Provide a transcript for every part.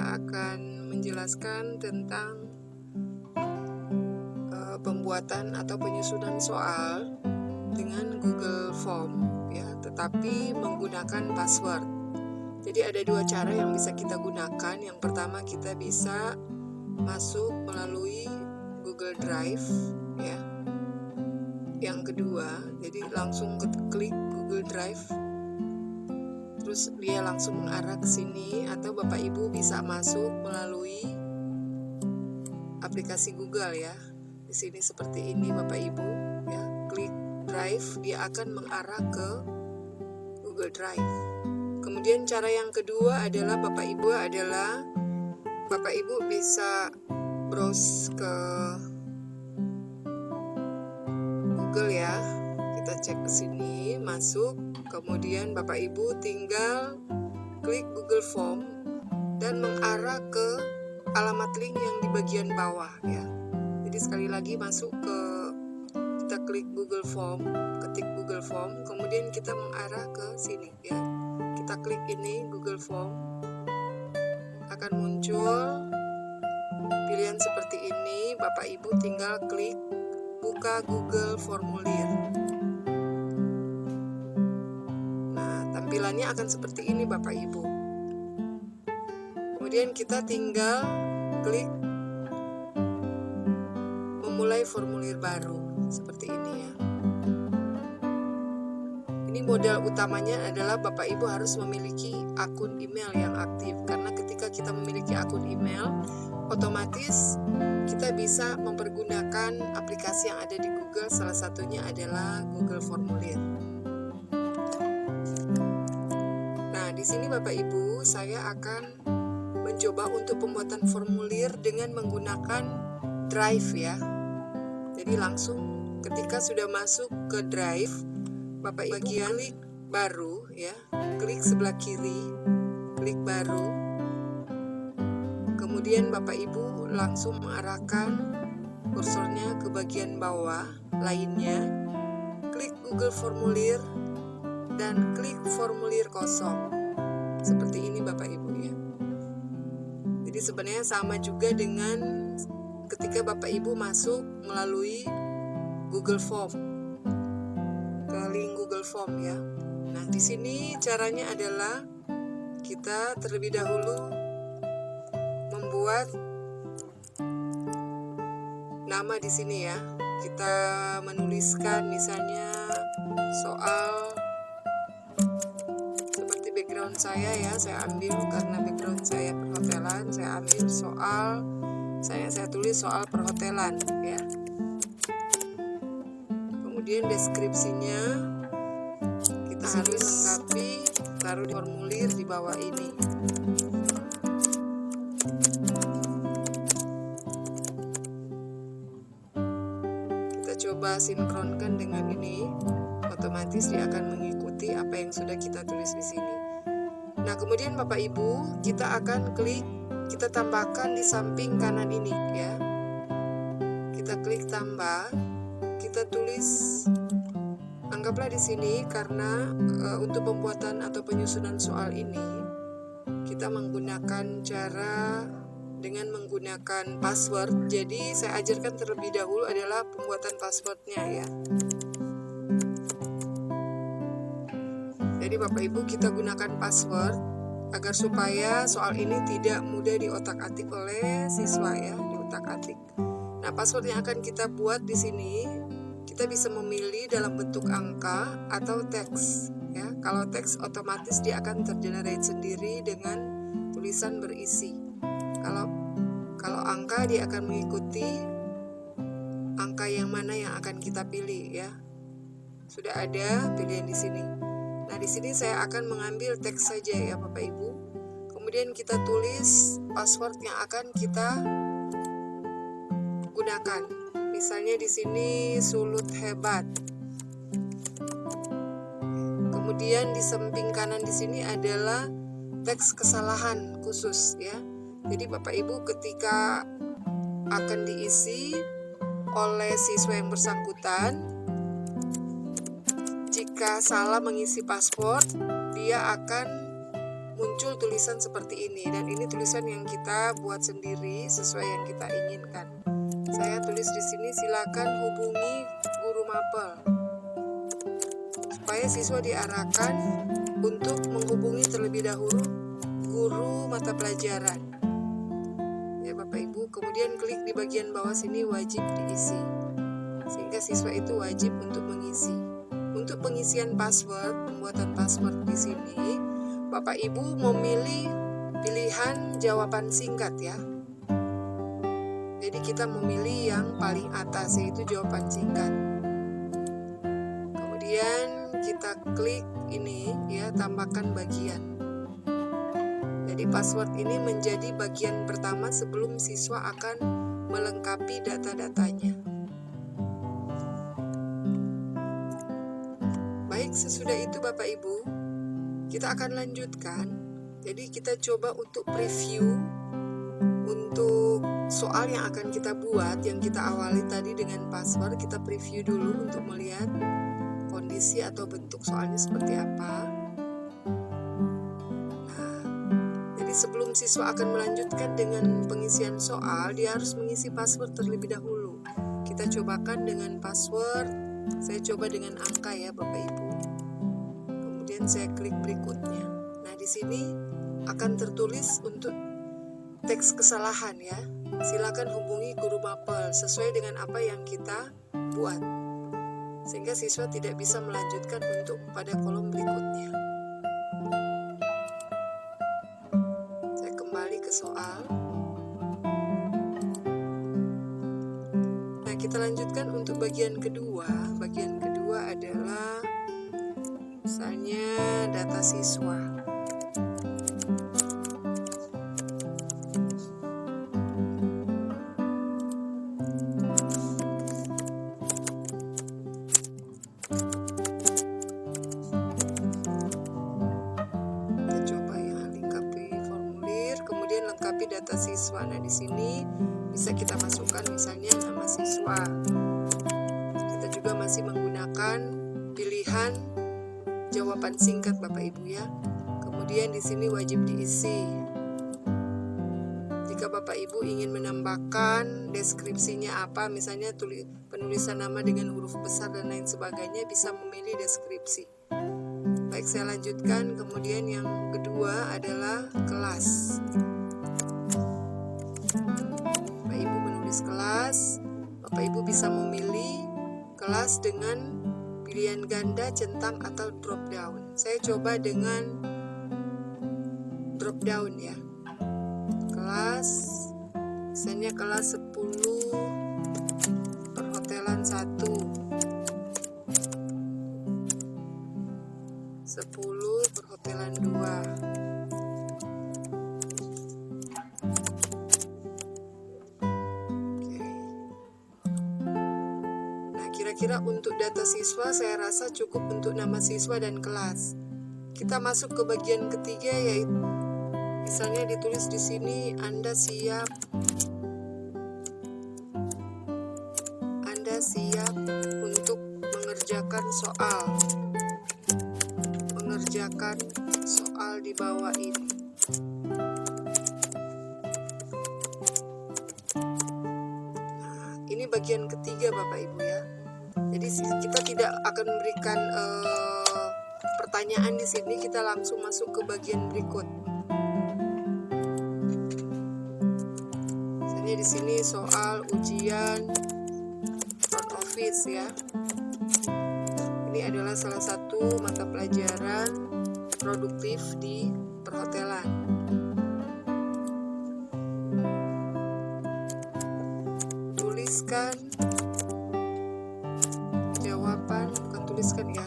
saya akan menjelaskan tentang pembuatan atau penyusunan soal dengan Google Form ya, tetapi menggunakan password. Jadi ada dua cara yang bisa kita gunakan. Yang pertama, kita bisa masuk melalui Google Drive ya. Yang kedua, jadi langsung klik Google Drive, terus dia langsung mengarah ke sini, atau Bapak Ibu bisa masuk melalui aplikasi Google ya. Di sini seperti ini Bapak Ibu ya, klik Drive, dia akan mengarah ke Google Drive. Kemudian cara yang kedua adalah Bapak Ibu bisa browse ke Google ya. Kita cek ke sini, masuk, kemudian Bapak Ibu tinggal klik Google Form dan mengarah ke alamat link yang di bagian bawah ya. Jadi sekali lagi masuk ke, kita klik Google Form, ketik Google Form, kemudian kita mengarah ke sini ya. Kita klik ini Google Form, akan muncul pilihan seperti ini. Bapak Ibu tinggal klik buka Google Formulir. Nah, tampilannya akan seperti ini Bapak Ibu. Kemudian kita tinggal klik memulai formulir baru seperti ini ya. Ini modal utamanya adalah Bapak Ibu harus memiliki akun email yang aktif, karena ketika kita memiliki akun email, otomatis kita bisa mempergunakan aplikasi yang ada di Google. Salah satunya adalah Google Formulir. Nah, di sini Bapak Ibu, saya akan mencoba untuk pembuatan formulir dengan menggunakan Drive ya. Jadi langsung ketika sudah masuk ke Drive, Bapak Ibu klik baru ya, klik sebelah kiri, klik baru. Kemudian Bapak Ibu langsung mengarahkan kursornya ke bagian bawah lainnya, klik Google Formulir dan klik formulir kosong. Seperti ini Bapak Ibu ya. Jadi sebenarnya sama juga dengan ketika Bapak Ibu masuk melalui Google Form, ke link Google Form ya. Nah, di sini caranya adalah kita terlebih dahulu membuat nama di sini ya. Kita menuliskan misalnya soal seperti background saya ya. Saya ambil, karena background saya perhotelan, saya ambil soal, saya tulis soal perhotelan ya. Kemudian deskripsinya kita harus lengkapi, taruh di formulir di bawah ini. Kita coba sinkronkan dengan ini, otomatis dia akan mengikuti apa yang sudah kita tulis di sini. Nah, kemudian Bapak Ibu, kita akan klik, kita tambahkan di samping kanan ini ya. Kita klik tambah, kita tulis, anggaplah di sini karena untuk pembuatan atau penyusunan soal ini kita menggunakan cara dengan menggunakan password. Jadi saya ajarkan terlebih dahulu adalah pembuatan passwordnya ya. Jadi Bapak Ibu, kita gunakan password agar supaya soal ini tidak mudah diotak-atik oleh siswa ya, diotak-atik. Nah, password yang akan kita buat di sini, kita bisa memilih dalam bentuk angka atau teks ya. Kalau teks otomatis dia akan tergenerate sendiri dengan tulisan berisi. Kalau angka, dia akan mengikuti angka yang mana yang akan kita pilih ya. Sudah ada pilihan di sini. Nah, di sini saya akan mengambil teks saja ya Bapak Ibu. Kemudian kita tulis password yang akan kita gunakan. Misalnya di sini sulut hebat. Kemudian di samping kanan di sini adalah teks kesalahan khusus ya. Jadi Bapak Ibu ketika akan diisi oleh siswa yang bersangkutan, jika salah mengisi password, dia akan muncul tulisan seperti ini, dan ini tulisan yang kita buat sendiri sesuai yang kita inginkan. Saya tulis di sini, silakan hubungi guru mapel, supaya siswa diarahkan untuk menghubungi terlebih dahulu guru mata pelajaran. Ya Bapak Ibu, kemudian klik di bagian bawah sini wajib diisi, sehingga siswa itu wajib untuk mengisi. Untuk pengisian password, pembuatan password di sini, Bapak Ibu memilih pilihan jawaban singkat ya. Jadi kita memilih yang paling atas, yaitu jawaban singkat. Kemudian kita klik ini ya, tambahkan bagian. Jadi password ini menjadi bagian pertama sebelum siswa akan melengkapi data-datanya. Baik, sesudah itu Bapak Ibu, kita akan lanjutkan. Jadi kita coba untuk preview untuk soal yang akan kita buat, yang kita awali tadi dengan password. Kita preview dulu untuk melihat kondisi atau bentuk soalnya seperti apa. Nah, jadi sebelum siswa akan melanjutkan dengan pengisian soal, dia harus mengisi password terlebih dahulu. Kita cobakan dengan password. Saya coba dengan angka ya Bapak Ibu. Kemudian saya klik berikutnya. Nah, di sini akan tertulis untuk teks kesalahan ya. Silakan hubungi guru mapel sesuai dengan apa yang kita buat, sehingga siswa tidak bisa melanjutkan untuk pada kolom berikutnya. Saya kembali ke soal. Nah, kita lanjutkan untuk bagian kedua. Bagian kedua adalah misalnya data siswa. Lengkapi data siswa. Nah, di sini bisa kita masukkan misalnya nama siswa. Kita juga masih menggunakan pilihan jawaban singkat Bapak Ibu ya. Kemudian di sini wajib diisi. Jika Bapak Ibu ingin menambahkan deskripsinya apa, misalnya penulisan nama dengan huruf besar dan lain sebagainya, bisa memilih deskripsi. Baik, saya lanjutkan. Kemudian yang kedua adalah kelas. Bapak Ibu menulis kelas, Bapak Ibu bisa memilih kelas dengan pilihan ganda, centang, atau drop down. Saya coba dengan drop down ya. Kelas, misalnya kelas 10 perhotelan 1, 10 perhotelan 2. Kira-kira untuk data siswa saya rasa cukup untuk nama siswa dan kelas. Kita masuk ke bagian ketiga, yaitu misalnya ditulis di sini Anda siap untuk mengerjakan soal di bawah ini. Nah, ini bagian ketiga Bapak Ibu ya. Jadi kita tidak akan memberikan pertanyaan di sini, kita langsung masuk ke bagian berikut. Misalnya di sini soal ujian front office ya. Ini adalah salah satu mata pelajaran produktif di perhotelan. Tuliskan ya.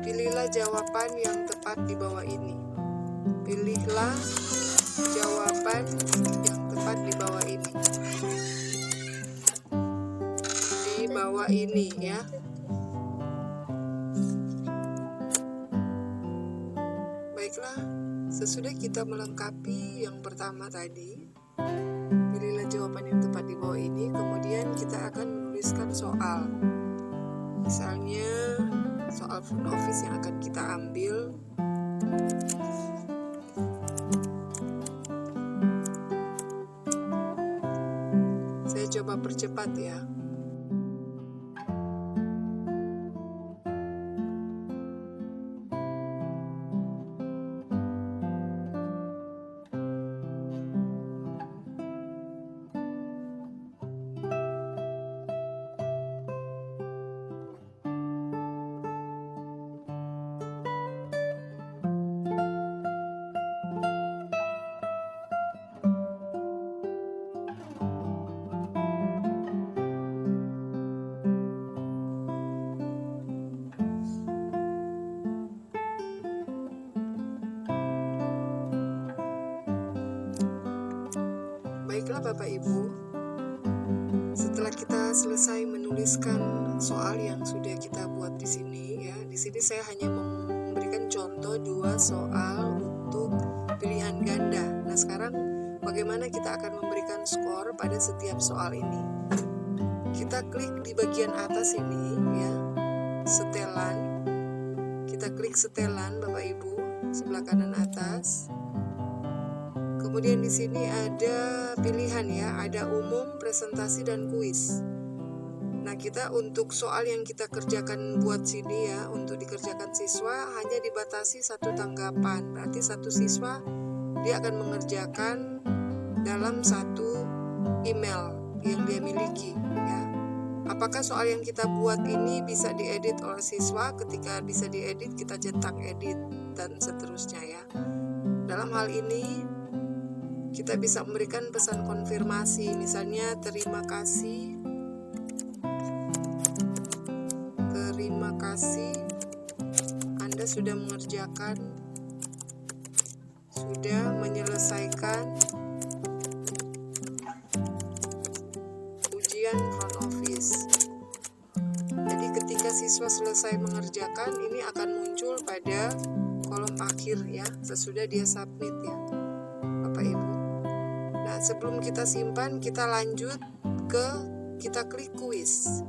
Pilihlah jawaban yang tepat di bawah ini. Pilihlah jawaban yang tepat di bawah ini. Di bawah ini ya. Baiklah, sesudah kita melengkapi yang pertama tadi, pilihlah jawaban yang tepat di bawah ini, kemudian kita akan menuliskan soal. Misalnya soal front office yang akan kita ambil Saya coba percepat ya. Baiklah Bapak Ibu, setelah kita selesai menuliskan soal yang sudah kita buat di sini ya, di sini saya hanya memberikan contoh 2 soal untuk pilihan ganda. Nah, sekarang bagaimana kita akan memberikan skor pada setiap soal ini? Kita klik di bagian atas ini ya, setelan. Kita klik setelan Bapak Ibu, sebelah kanan atas. Kemudian di sini ada pilihan ya, ada umum, presentasi, dan kuis. Nah, kita untuk soal yang kita kerjakan buat sini ya, untuk dikerjakan siswa hanya dibatasi 1 tanggapan. Berarti 1 siswa dia akan mengerjakan dalam 1 email yang dia miliki ya. Apakah soal yang kita buat ini bisa diedit oleh siswa? Ketika bisa diedit, kita cetak edit dan seterusnya ya. Dalam hal ini kita bisa memberikan pesan konfirmasi, misalnya terima kasih Anda sudah menyelesaikan ujian front office. Jadi ketika siswa selesai mengerjakan, ini akan muncul pada kolom akhir ya, sesudah dia submit ya Bapak Ibu. Nah, sebelum kita simpan, kita lanjut kita klik kuis.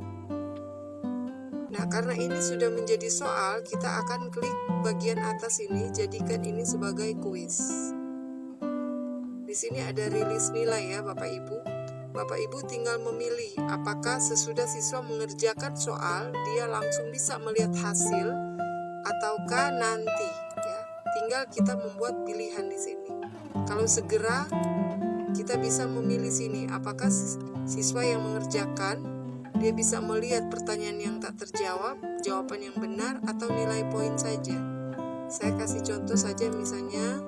Nah, karena ini sudah menjadi soal, kita akan klik bagian atas ini, jadikan ini sebagai kuis. Di sini ada rilis nilai ya Bapak Ibu. Bapak Ibu tinggal memilih apakah sesudah siswa mengerjakan soal, dia langsung bisa melihat hasil ataukah nanti ya. Tinggal kita membuat pilihan di sini. Kalau segera, kita bisa memilih sini apakah siswa yang mengerjakan dia bisa melihat pertanyaan yang tak terjawab, jawaban yang benar, atau nilai poin saja. Saya kasih contoh saja, misalnya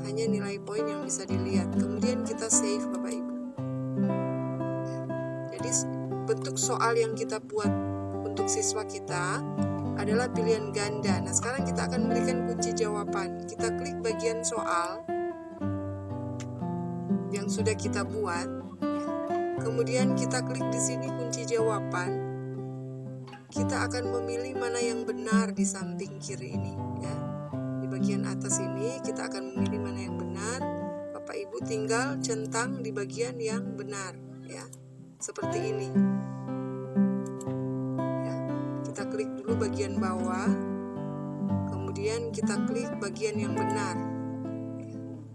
hanya nilai poin yang bisa dilihat. Kemudian kita save Bapak Ibu. Jadi bentuk soal yang kita buat untuk siswa kita adalah pilihan ganda. Nah, sekarang kita akan berikan kunci jawaban. Kita klik bagian soal yang sudah kita buat, kemudian kita klik di sini kunci jawaban. Kita akan memilih mana yang benar di samping kiri ini ya. Di bagian atas ini kita akan memilih mana yang benar. Bapak Ibu tinggal centang di bagian yang benar ya. Seperti ini. Ya. Kita klik dulu bagian bawah. Kemudian kita klik bagian yang benar.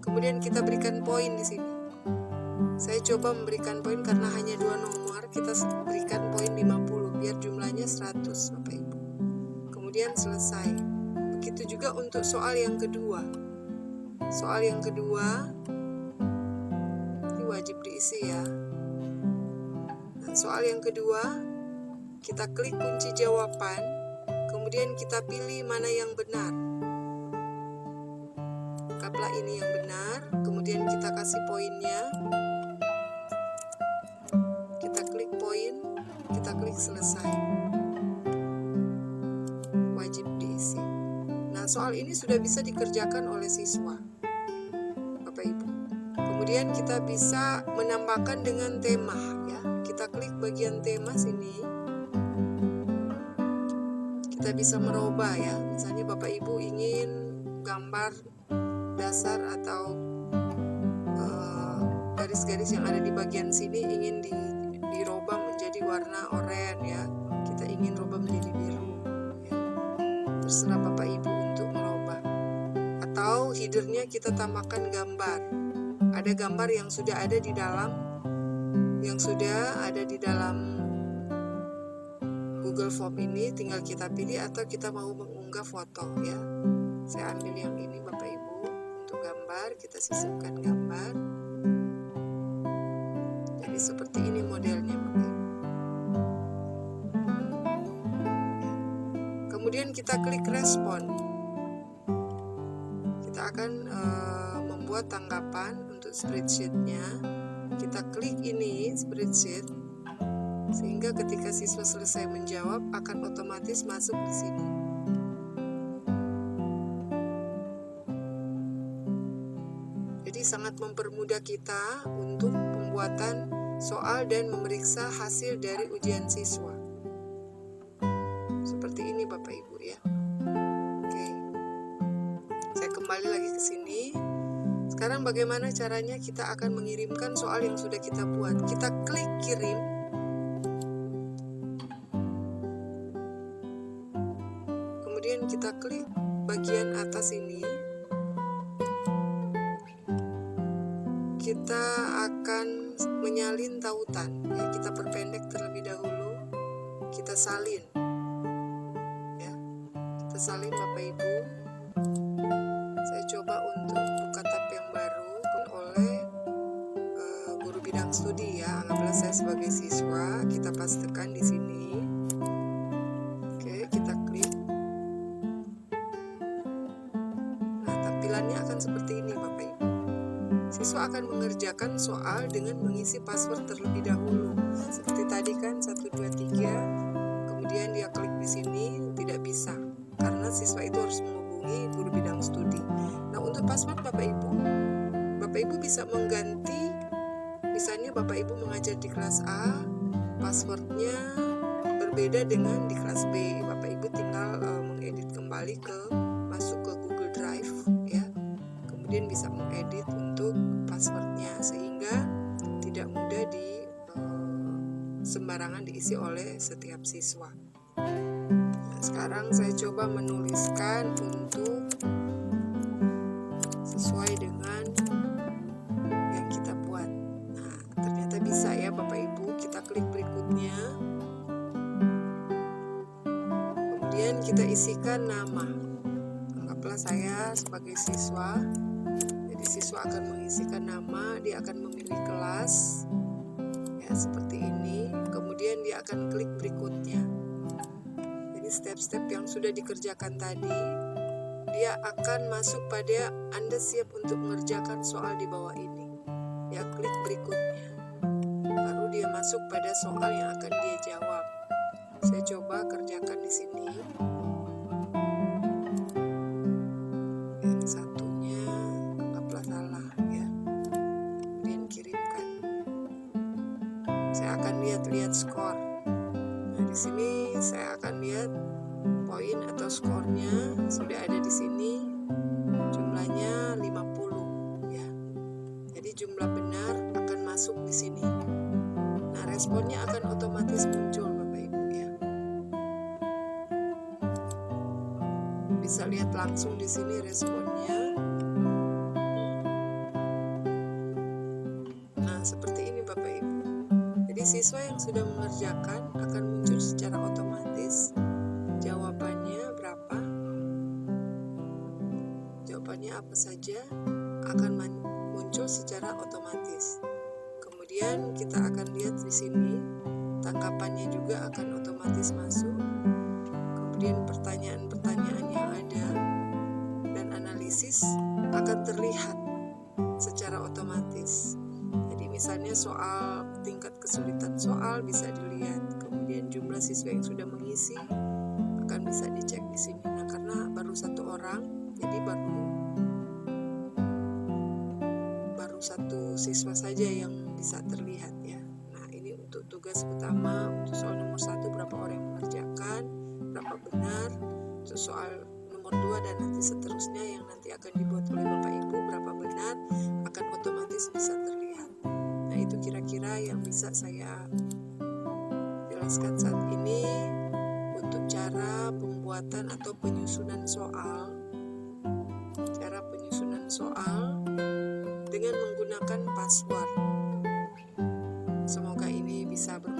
Kemudian kita berikan poin di sini. Saya coba memberikan poin karena hanya 2 nomor, kita berikan poin 50 biar jumlahnya 100 Bapak Ibu. Kemudian selesai. Begitu juga untuk soal yang kedua. Soal yang kedua ini wajib diisi ya. Nah, soal yang kedua kita klik kunci jawaban, kemudian kita pilih mana yang benar. Anggaplah ini yang benar, kemudian kita kasih poinnya. Kita klik selesai. Wajib diisi. Nah, soal ini sudah bisa dikerjakan oleh siswa Bapak Ibu. Kemudian kita bisa menambahkan dengan tema ya. Kita klik bagian tema sini. Kita bisa merubah ya. Misalnya Bapak Ibu ingin gambar dasar atau garis-garis yang ada di bagian sini ingin dirubah menjadi warna oranye ya, kita ingin rubah menjadi biru ya. Terserah Bapak Ibu untuk merubah. headernya kita tambahkan gambar. Ada gambar yang sudah ada di dalam Google Form ini, tinggal kita pilih atau kita mau mengunggah foto ya. Saya ambil yang ini Bapak Ibu untuk gambar, kita sisipkan gambar. Jadi seperti ini modelnya Bapak Ibu. Kemudian kita klik respon. Kita akan membuat tanggapan untuk spreadsheet-nya. Kita klik ini spreadsheet, sehingga ketika siswa selesai menjawab akan otomatis masuk di sini. Jadi sangat mempermudah kita untuk pembuatan soal dan memeriksa hasil dari ujian siswa. Seperti ini Bapak Ibu ya. Oke. Saya kembali lagi ke sini. Sekarang bagaimana caranya kita akan mengirimkan soal yang sudah kita buat. Kita klik kirim. Kemudian kita klik bagian atas ini. Kita akan menyalin tautan. Ya, kita perpendek terlebih dahulu. Kita salin. Salin Bapak Ibu. Saya coba untuk buka tab yang baru oleh guru bidang studi ya. Anggaplah saya sebagai siswa, kita pastikan di sini. Oke, kita klik. Nah, tampilannya akan seperti ini Bapak Ibu. Siswa akan mengerjakan soal dengan mengisi password terlebih dahulu. Seperti tadi kan 1 2 3. Kemudian dia klik di sini, tidak bisa. Karena siswa itu harus menghubungi guru bidang studi. Nah, untuk password Bapak Ibu bisa mengganti. Misalnya Bapak Ibu mengajar di kelas A, passwordnya berbeda dengan di kelas B. Bapak Ibu tinggal mengedit kembali masuk ke Google Drive ya. Kemudian bisa mengedit untuk passwordnya sehingga tidak mudah sembarangan diisi oleh setiap siswa. Sekarang saya coba menuliskan untuk sesuai dengan yang kita buat. Nah, ternyata bisa ya Bapak Ibu. Kita klik berikutnya. Kemudian kita isikan nama. Anggaplah saya sebagai siswa. Jadi siswa akan mengisikan nama, dia akan memilih kelas. Ya, seperti ini. Kemudian dia akan klik berikutnya. Step-step yang sudah dikerjakan tadi, dia akan masuk pada Anda siap untuk mengerjakan soal di bawah ini. Ya, klik berikutnya. Baru dia masuk pada soal yang akan dia jawab. Saya coba kerjakan di sini. Yang satunya anggaplah salah ya. Kemudian kirimkan. Saya akan lihat skor. Nah, di sini saya akan lihat poin atau skornya sudah ada di sini. Jumlahnya 50 ya. Jadi jumlah benar akan masuk di sini. Nah, responnya akan otomatis muncul Bapak Ibu ya. Bisa lihat langsung di sini responnya. Nah, seperti ini Bapak Ibu. Jadi siswa yang sudah mengerjakan akan muncul secara otomatis jawabannya berapa, jawabannya apa saja akan muncul secara otomatis. Kemudian kita akan lihat di sini tanggapannya juga akan otomatis masuk. Kemudian pertanyaan-pertanyaan yang ada dan analisis akan terlihat secara otomatis. Jadi misalnya soal tingkat kesulitan soal bisa dilihat, kemudian jumlah siswa yang sudah mengisi akan bisa dicek di sini. Nah, karena baru 1 orang, jadi baru 1 siswa saja yang bisa terlihat ya. Nah, ini untuk tugas utama. Untuk soal nomor 1 berapa orang yang mengerjakan, berapa benar. Untuk soal nomor 2 dan nanti seterusnya yang nanti akan dibuat oleh Bapak Ibu berapa benar akan otomatis bisa terlihat. Nah, itu kira-kira yang bisa saya jelaskan saat ini untuk cara pembuatan atau penyusunan soal. Cara penyusunan soal dengan menggunakan password. Semoga ini bisa bermanfaat.